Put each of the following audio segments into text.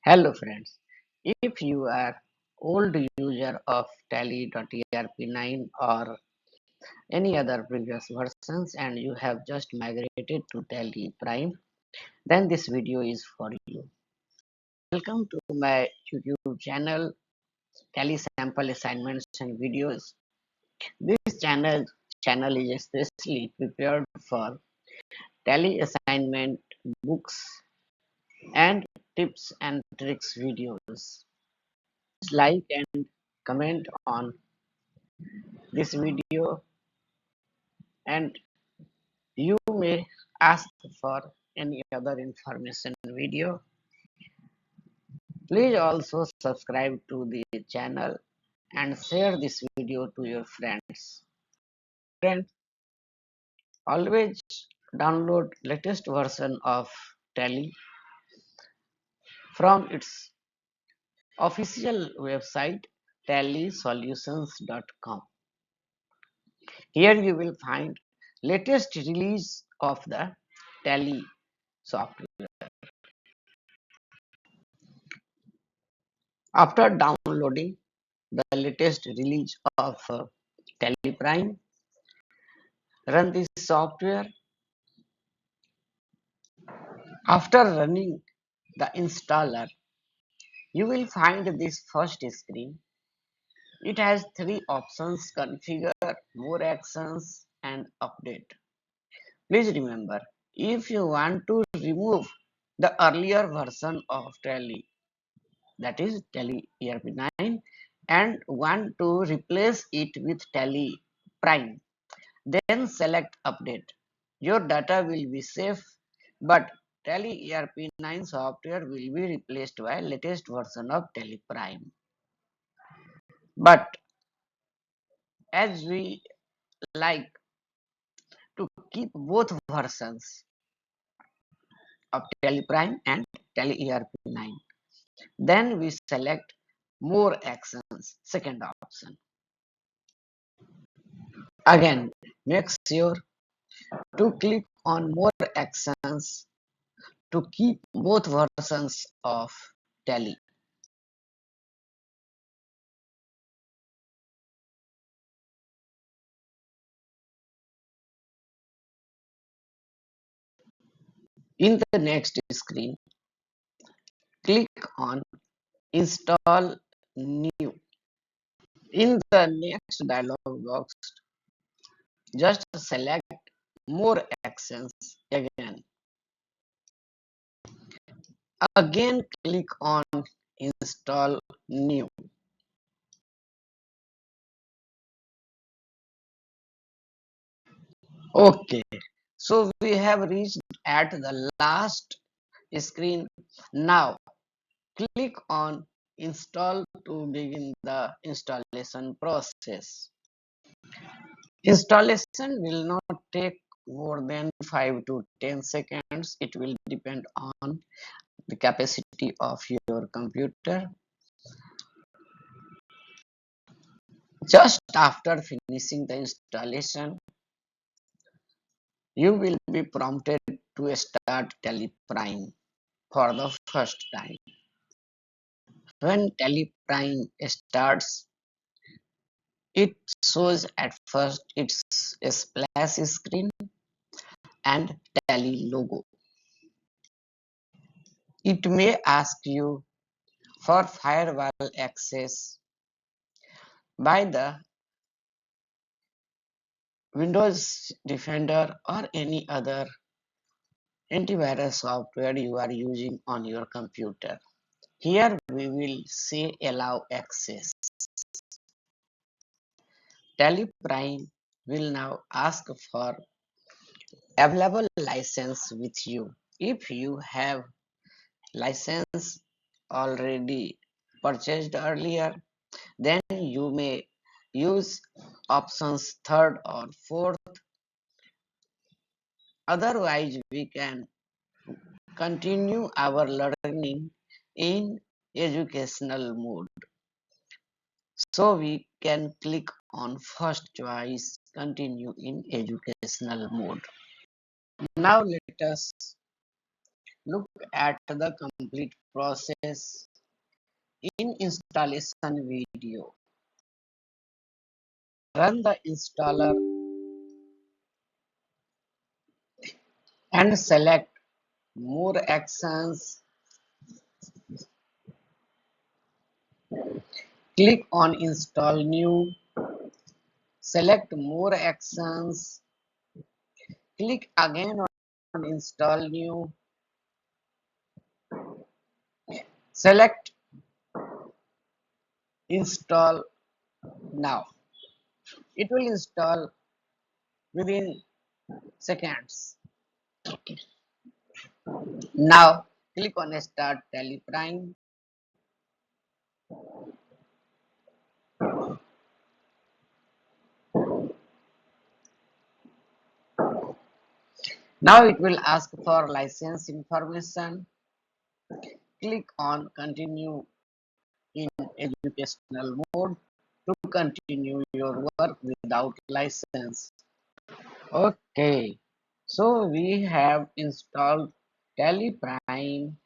Hello friends, if you are old user of Tally.ERP9 or any other previous versions and you have just migrated to Tally Prime, then this video is for you. Welcome to my YouTube channel Tally Sample Assignments and Videos. This channel is especially prepared for Tally assignment books and tips and tricks videos. Like and comment on this video, and you may ask for any other information video. Please also subscribe to the channel and share this video to your friends. Friends, always download latest version of Tally from its official website tallysolutions.com. Here you will find latest release of the Tally software. After downloading the latest release of Teleprime, run this software. After running the installer, you will find this first screen. It has three options: configure, more actions, and update. Please remember, if you want to remove the earlier version of Tally, that is Tally ERP9, and want to replace it with Tally Prime, then select update. Your data will be safe, but Tally ERP9 software will be replaced by latest version of Tally Prime. But as we like to keep both versions of Tally Prime and Tally ERP9, then we select more actions, second option. Again, make sure to click on more actions to keep both versions of Tally. In the next screen, click on Install New. In the next dialog box, just select More Actions again. Again, click on Install New. Okay, so we have reached at the last screen. Now, click on Install to begin the installation process. Installation will not take more than 5 to 10 seconds. It will depend on the capacity of your computer. Just after finishing the installation, you will be prompted to start Teleprime for the first time. When Teleprime starts, it shows at first its splash screen and Tally logo. It may ask you for firewall access by the Windows Defender or any other antivirus software you are using on your computer. Here we will say allow access. Teleprime will now ask for available license with you. If you have license already purchased earlier, then you may use options third or fourth. Otherwise, we can continue our learning in educational mode. So we can click on first choice, continue in educational mode. Now let us Look at the complete process in installation video. Run the installer and select more actions. Click on install new. Select more actions. Click again on install new. Select install now. It will install within seconds. Now click on start Tally Prime. Now it will ask for license information. Click on continue in educational mode to continue your work without license. Okay, so we have installed Tally Prime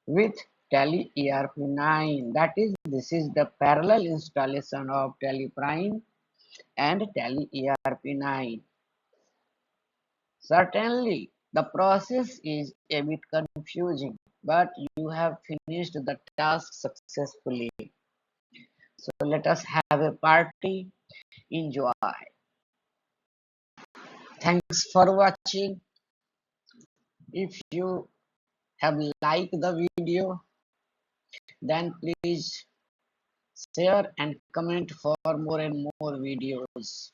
with Tally ERP9. That is, this is the parallel installation of Tally Prime and Tally ERP9. Certainly, the process is a bit confusing, but you have finished the task successfully. So let us have a party. Enjoy. Thanks for watching. If you have liked the video, then please share and comment for more and more videos.